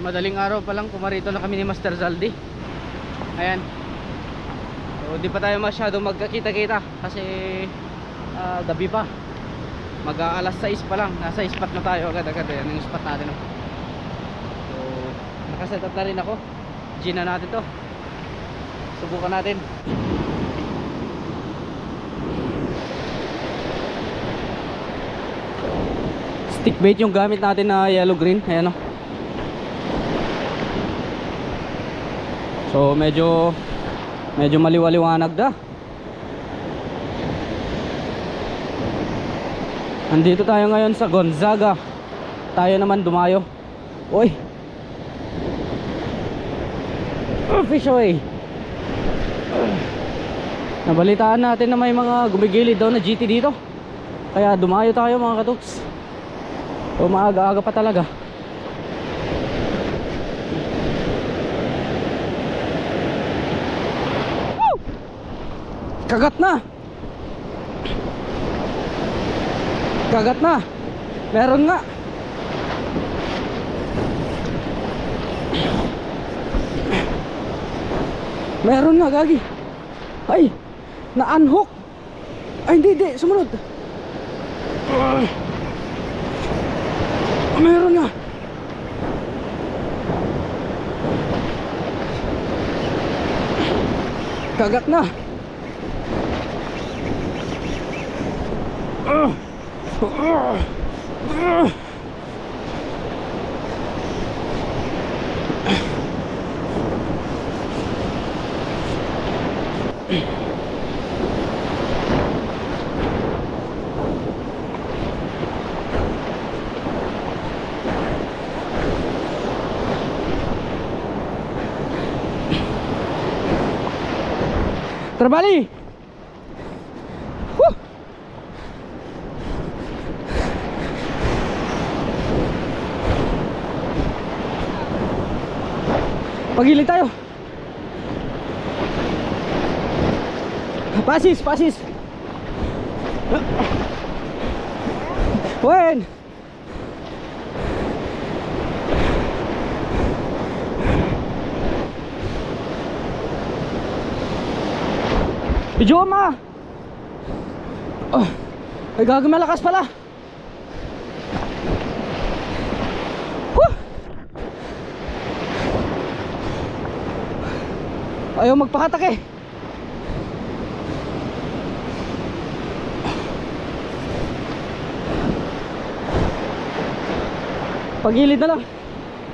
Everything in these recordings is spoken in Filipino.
madaling araw pa lang, pumarito na kami ni Master Zaldi. Ayan. So di pa tayo masyado magkakita-kita kasi gabi pa. Mag-aalas 6 pa lang. Nasa spot na tayo agad-agad. Ayan yung spot natin. So nakaset up na rin ako. Gina natin to. Subukan natin. Stick bait yung gamit natin na yellow green. Ayan o. So medyo maliwaliwanag da. Andito tayo ngayon sa Gonzaga. Tayo naman dumayo. Uy, fish away. Nabalitaan natin na may mga gumigilid daw na GT dito, kaya dumayo tayo mga katuks. So maaga-aga pa talaga. Woo! Kagat na. Kagat na. Meron nga. Meron nga, gagi. Ay, na-unhook. Ay, hindi, sumunod. Meron nga. Kagat na. Terbalik. Pagilid tayo. Pasis, pasis. Wen. Bijoma. Oh, ay gagawin malakas pala. Ayaw magpakatak eh. Pagilid na lang.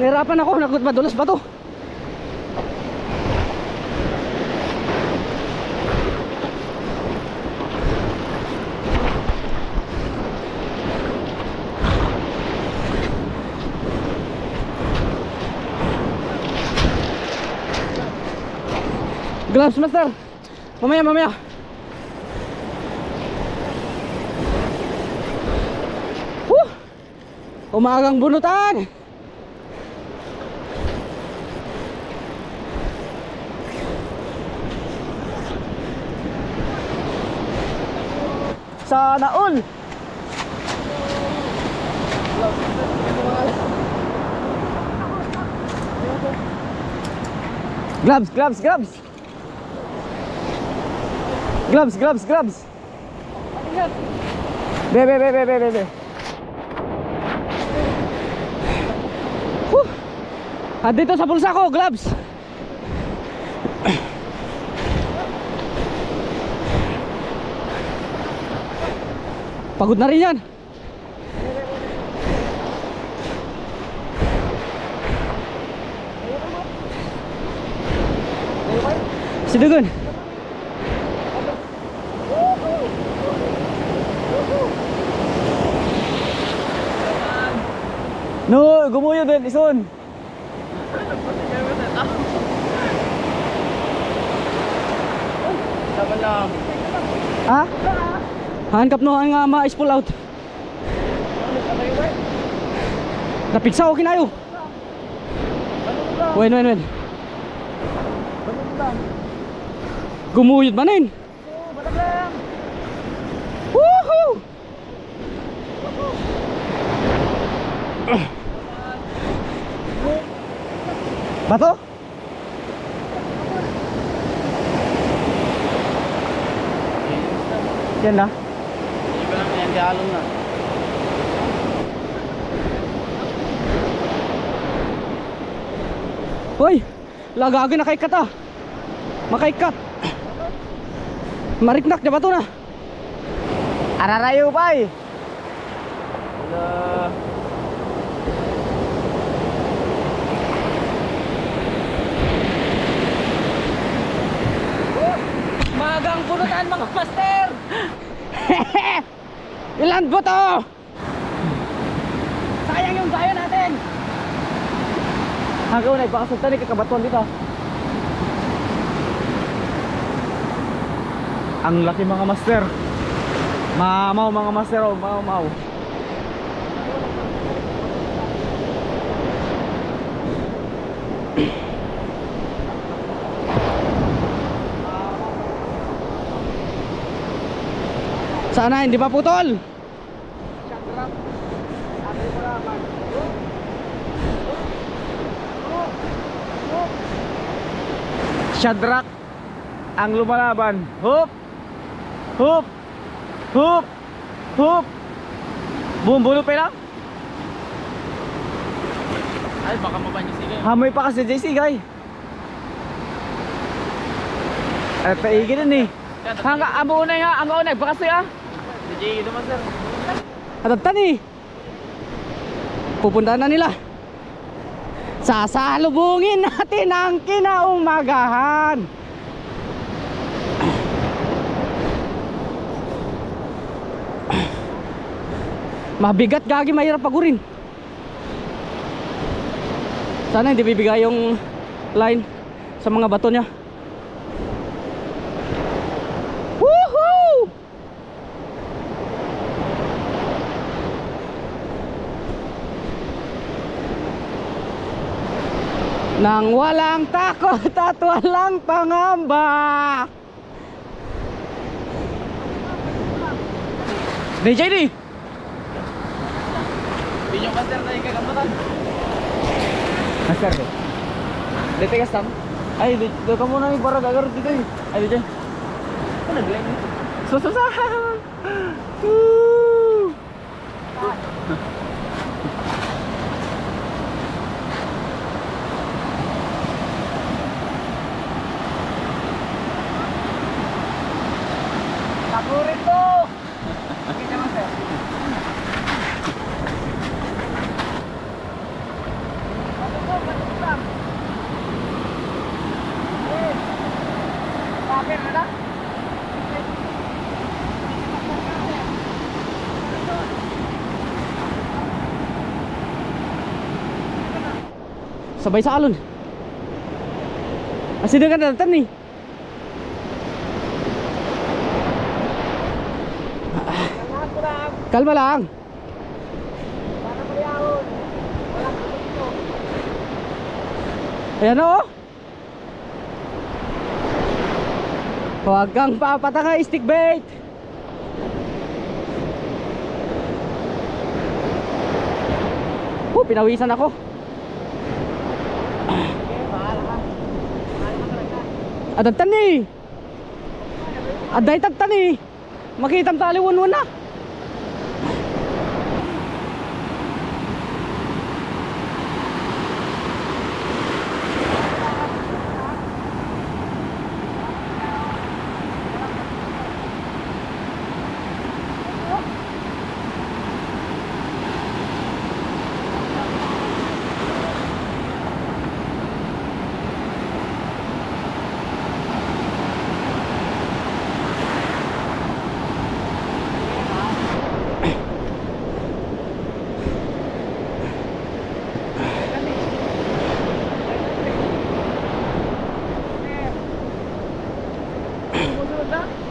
Nahirapan ako, madulas ba to? Gloves, master. Mamaya. Umagang bunutan. Sana all. Gloves. Gloves. Be. Dito sa bulsa ko, gloves. Pagod na rin yan. Sidugun. No, gumuyo din, ison. Ha? Hankap no ang ma-pull out. Napigsa ko kinayo. Wen. Gumuyod manin. Woohoo! Bato? Yan na. Iba lang yan, dialong na. Hoy, lagagi na kay kata. Makaikat. Mariknak na bato na. Ararayo pa eh. Wala. Magang punutan mga master. Ilan ba to? Sayang yung gaya natin. Hanggang unay, baka sultan kakabatuan dito. Ang laki mga master. Mamaw mga master, oh, mamaw. Sana hindi pa putol. Shadrack ang lumalaban. Hop! Hop! Hop! Hop! Bumbulo pa lang. Ay, baka mabanyo sila. Hamoy pa kasi JC guy. Ay, paigin din eh. Hangga, ang unay nga, ang unay, baka siya. DJ, ito master. Atatan eh. Pupuntahan na nila. Sasalubungin natin ang kinaumagahan. Mabigat gagi, mahirap pagurin. Sana hindi bibigay yung line sa mga bato niya. Woohoo! Nang walang takot at walang pangamba. DJ di. Hindi nyo master na ikagamutan. Master di. Dito ka sam. Ay, dito ka muna ni para gagar dito eh. Ay, DJ. Ano nag-line dito? Sususahan. Takurin to. Kita master. Sabay sa alon. Así dengan datang nih. Kalma lang. Ayan o. Huwag kang papatanga, stick bait. Pinawisan ako. Adagtan ni. Aday tagtan ni. Makitam taliwon na.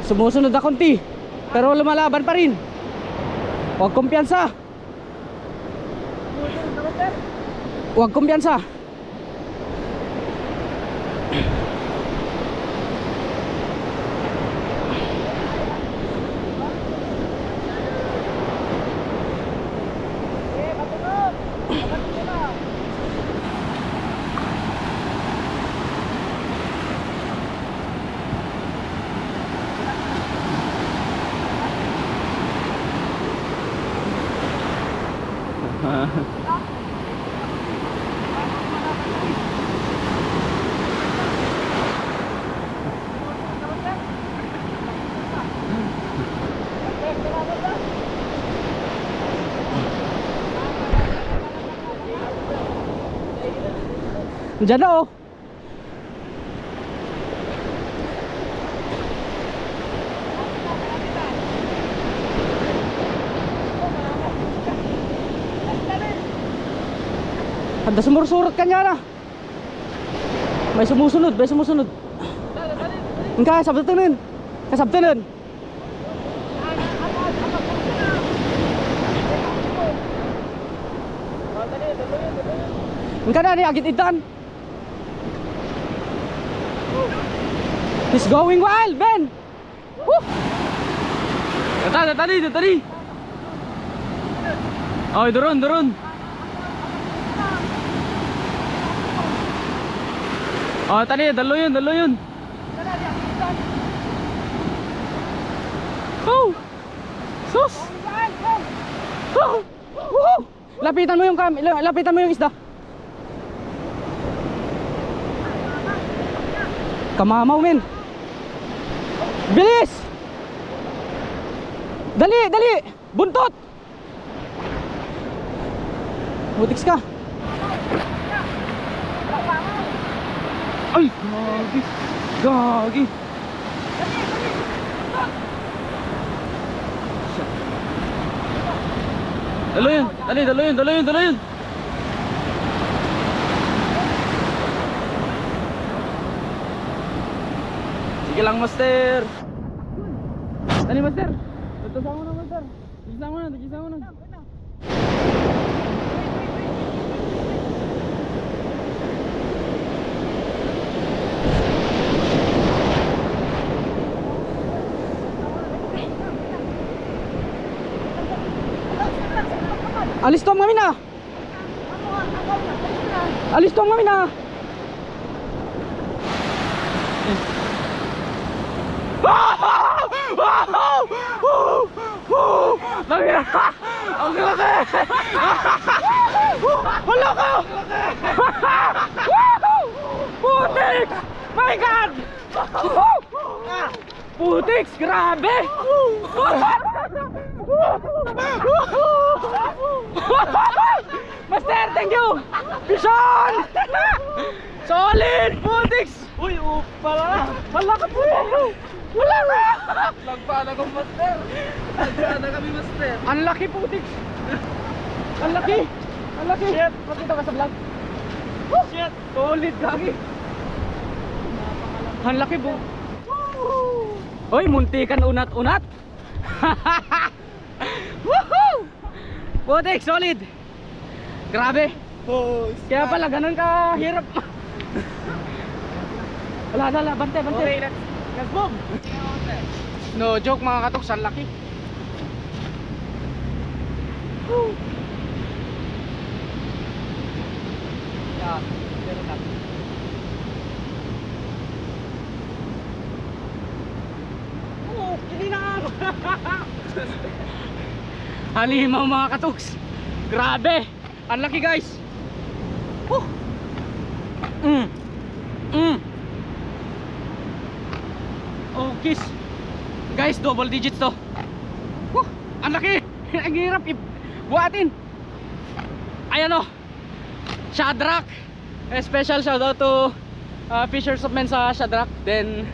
Sumusunod na konti, pero lumalaban pa rin. Huwag kumpiyansa. Huwag kumpiyansa. Diyan na oh. Ada sumursurot ka niya na. May sumusunod, may sumusunod. Engka, sabtunin. Kasabtunin. Engka na ni agit idan. He's going wild, Ben. Woo! Tadi. Oh, turun. Oh, tadi dalo yun. Oh! Sus! Oh! Woo! Lapitan mo yung isda. Kamamaw, men. Bilis! Dali! Buntot! Butiks ka. Ay, gagi. Dalo yun. Sige lang, master. Dali, master. Tutusan mo na, master. Tigisa mo na. Alis to kami na. Ang laki! Wala ka! Putix! My God! Putix! Grabe! Master, thank you! Bison! Solid! Putix! Uy, pala! Wala ka po! Wala ka! Lagpana ko, master! Lagpana kami, master! Ang laki, Putix! Ang laki! Shit! Makita ka sa vlog? Shit! Solid, gagi! Ang laki, po! Hoy, muntikan unat-unat! Woohoo! Putix, solid! Grabe! Kaya pala ganun ka hirap. Wala, bante. Let's move! No joke mga katoks, ang laki. Yeah, very happy. Oh, hindi na ako. Halimaw mga katoks. Grabe! Ang laki, guys. Oh, kiss. Guys, double digits to. Ang laki. Ang hirap buhatin. Ayan o, Shadrack. Special shout out to Fishers of Men sa Shadrack. Then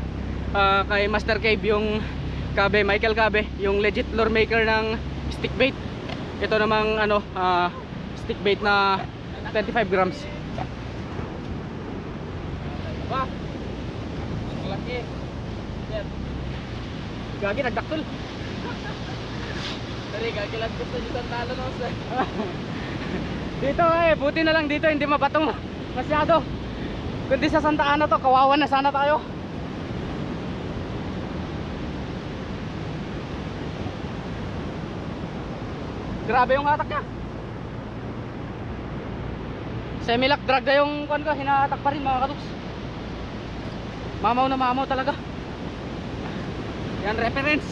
kay Master Cave, yung Cabe, Michael Cabe, yung legit lure maker ng stick bait. Ito namang stick bait na 25 grams. Wah, ang laki. Gagi, nagdaktol. Dari, gagi lang gusto dito ang talo no, sir. Dito buti na lang dito hindi mabatong masyado. Kundi sa Santa Ana to, kawawan na sana tayo. Grabe yung hatak niya. Semi-lock drag na yung kuwan ko, hinahatak pa rin mga katuks. Mamaw na mamaw talaga. Yan reference.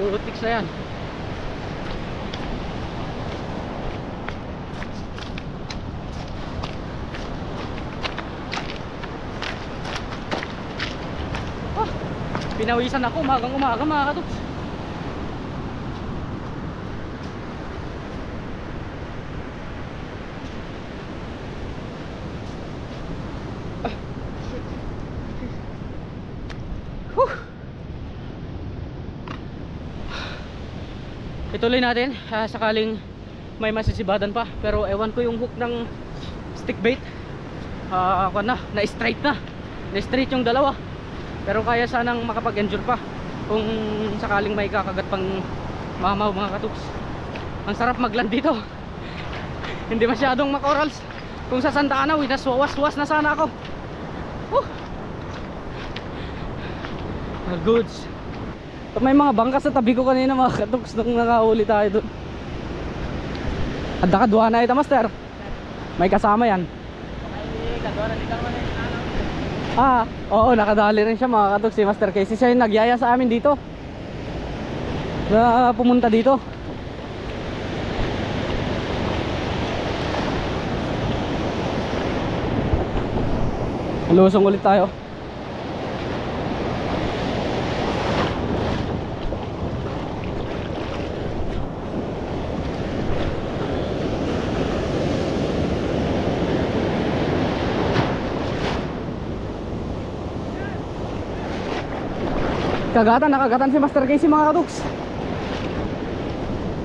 Putiks na yan. Pinawisan ako umagang umaga mga katuks. Ituloy natin sakaling may masisibadan pa. Pero ewan ko yung hook ng stick bait. Na-straight na. Na-straight yung dalawa. Pero kaya sanang makapag-endure pa kung sakaling may kakagat pang mamaw mga katuks. Ang sarap magland dito. Hindi masyadong makorals. Kung sa Santa Ana, naswas-was na sana ako. Goods. May mga bangka sa tabi ko kanina mga katuks nung nakahuli tayo doon. Adda kadwa na ito master. May kasama yan. Oo, nakadali rin siya mga katuks si Master Casey. Siya yung nagyaya sa amin dito na pumunta dito. Lusong ulit tayo. Nakagatan si Master Casey mga katuks.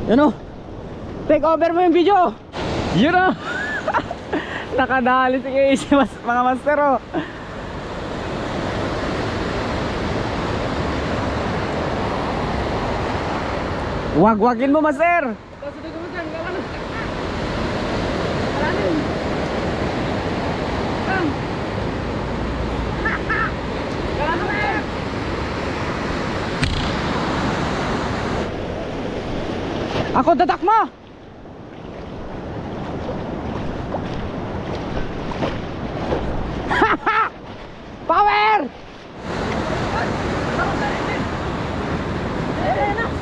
Yun o. Take over mo yung video. Yun o. Nakadali si Casey mga master o. Wag-wagin mo master. Ako dadak mo. Power!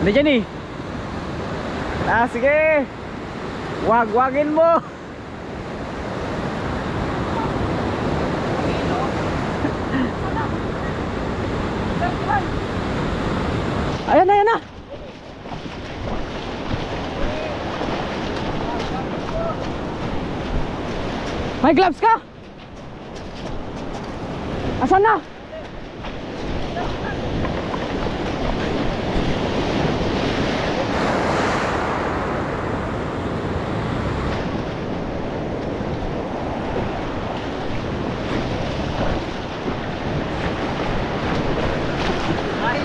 Nandiyan eh. Sige. Wag-wagin mo. Ayan na. May gloves ka? Asan na?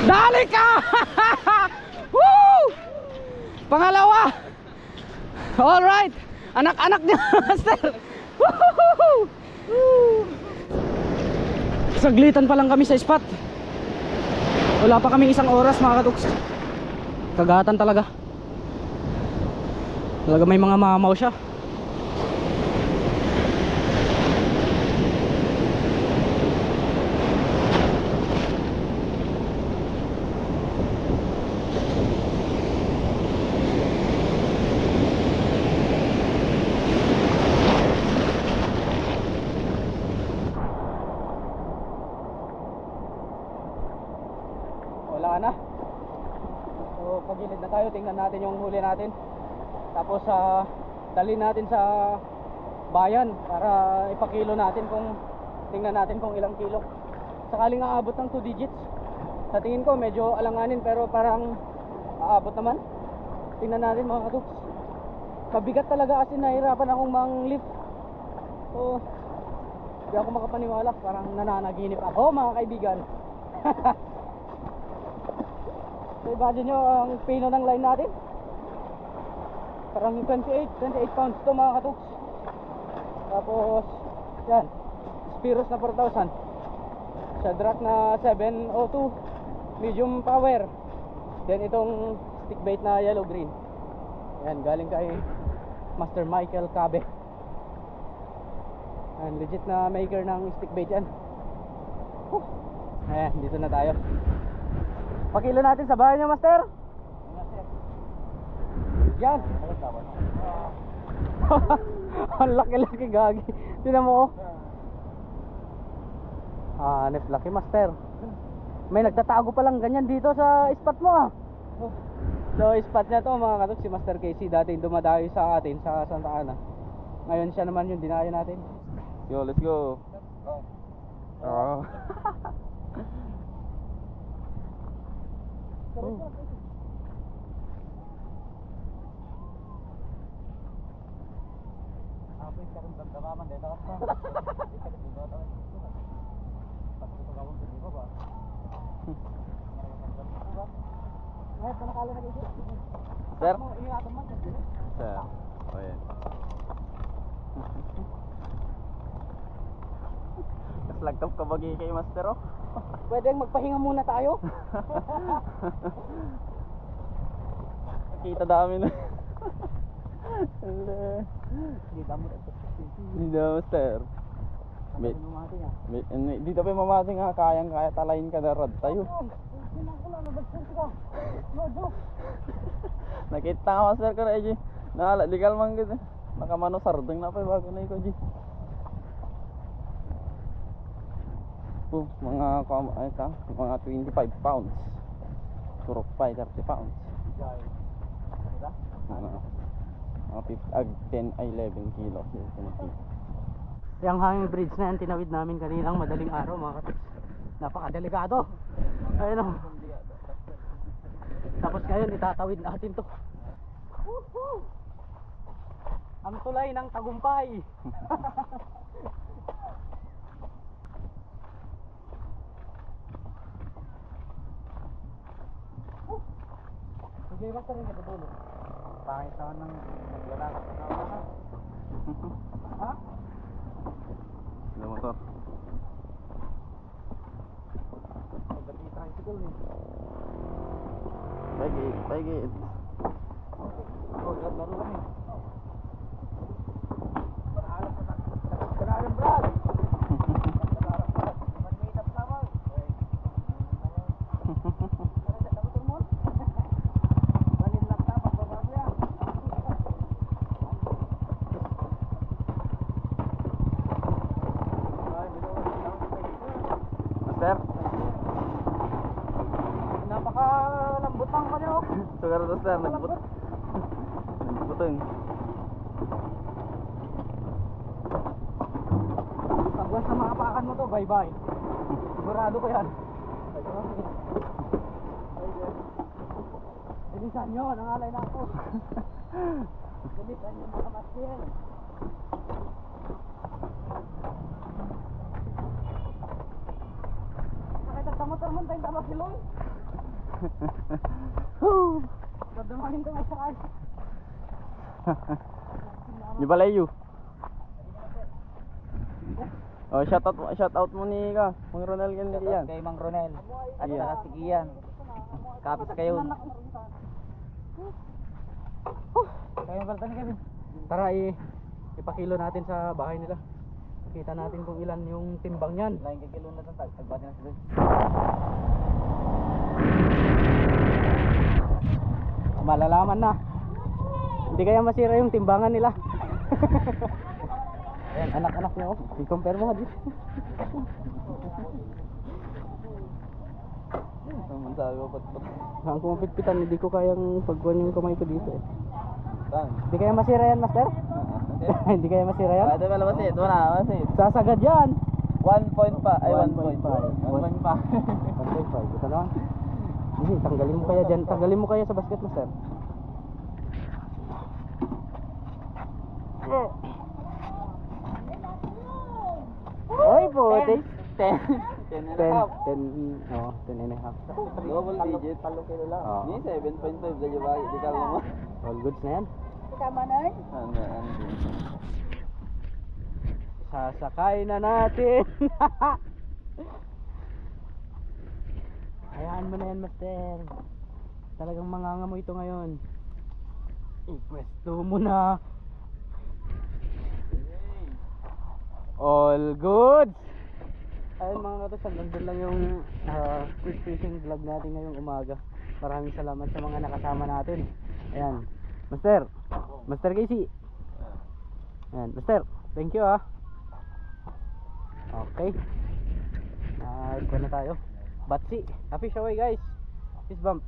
Dali ka! Woo! Pangalawa. All right. Anak-anak niya, master. Saglitan pa lang kami sa spot. Wala pa kaming isang oras mga katuks. Kagatan talaga. Talaga may mga mamaw siya. Wala na. So pagilid na tayo, tingnan natin yung huli natin. Tapos dalhin natin sa bayan para ipakilo natin kung tingnan natin kung ilang kilo. Sakaling aabot ng 2 digits. Sa tingin ko medyo alanganin pero parang aabot naman. Tingnan natin mga katuks. Mabigat talaga kasi nahirapan akong mang-lift. So hindi ako makapaniwala, parang nananaginip ako mga kaibigan. So imagine nyo ang pino ng line natin. Parang 28 pounds to mga katuks. Tapos yan, Spiros na 4,000, Shadrack na 702, medium power. Then itong stick bait na yellow green. Yan, galing kay Master Michael Cabe. Yan, legit na maker ng stick bait yan. Ayan, dito na tayo. Pakilo natin sa bahay nyo, master. yan. Ang laki-laki gagi. Tingnan mo oh. Hanep laki master. May nagtatago pa lang ganyan dito sa spot mo ah. So spot niya to mga katok, si Master Casey dati dumadayo sa atin sa Santa Ana. Ngayon siya naman yung dinayo natin. Yo, let's go. Oh. Apa yung karong damdaman dito ka pa? Pati ito gawin din ba ba? Ay, panakala na dito. Sir? Ingatan mo dito. Sir. Oh, yan. Naslagtap ka bagi kay Master oh. Pwedeng magpahinga muna tayo. Kita dami na. Kita mo dito. Hindi na Master. Dito pa mamati nga kayang-kaya talayin ka na rad tayo. Nakita ka Master ka na G. Legal man kita. Nakamano sardeng na pa bago na ikaw G. Mga 25 pounds. Turok pa 30 pounds. Mga 10 ay 11 kilos. Yung hanging bridge na yan, tinawid namin kaninang madaling araw mga katoks. Napakadelikado. Ayun o. Tapos ngayon, itatawid natin to. Ang tulay ng tagumpay. Sige, basta rin katulog. Pangit naman ng naglalakad sa kawalan. Ha? Ada motor. Pagdating tricycle eh. Pagi. Oh, laro lang eh. Kanalang brad. Mag-meet up naman. Balin lang tapos babago yan. Master. Napakalambot ang kanyok. Sugar to Master, nagbut. Nagbutin. Pag once na makapakan mo to, bye-bye. Sigurado ko yan. Bilisan nyo, nangalay na ako. Bilisan nyo mga master. Nakita sa motor mo tayong tabak nilong. Pagdamahin ko nga sa ay. Di balayu. Oh, shout out mo ni ka. Mang Ronel kan diyan. Kay Mang Ronel at Iya. saka si Kian. Kapit kayo. Kayo bertani kami. Tara ipakilo natin sa bahay nila. Kita natin kung ilan yung timbang niyan. Lain kilo na tag tagbati na sila. Malalaman na. Hindi kaya masira yung timbangan nila. Ayan, anak-anak niyo. I-compare mo nga dito. Naman sabi ko pat. Ang kumapit-pitan, hindi ko kayang pagkuhan yung kamay ko dito eh. Tang. Hindi kaya masira yan, master? Hindi kaya masira yan? Ada pala masit, wala masit. Sasagad yan! 1.5 ay 1.5. 1.5. Ito lang. Hindi, tanggalin mo kaya dyan. Tanggalin mo kaya sa basket, master. Oy, puti. 10 and a half. 10 and a half. Double digit. Talo kilo lang. Oo. Ni 7.5 dali ba? Di ka mo. All goods na yan. Tama na eh. Ano. Sasakay na natin. Hayaan mo na yan, master. Talagang mangangamoy ito ngayon. Pwesto mo na. All goods. Ayun mga katos, hanggang doon lang yung quick fishing vlog natin ngayong umaga. Maraming salamat sa mga nakasama natin. Ayan, Master. Master Casey. Ayan, Master. Thank you ah. Okay. Ito na tayo. Batsi. Fish away guys. Fish bump.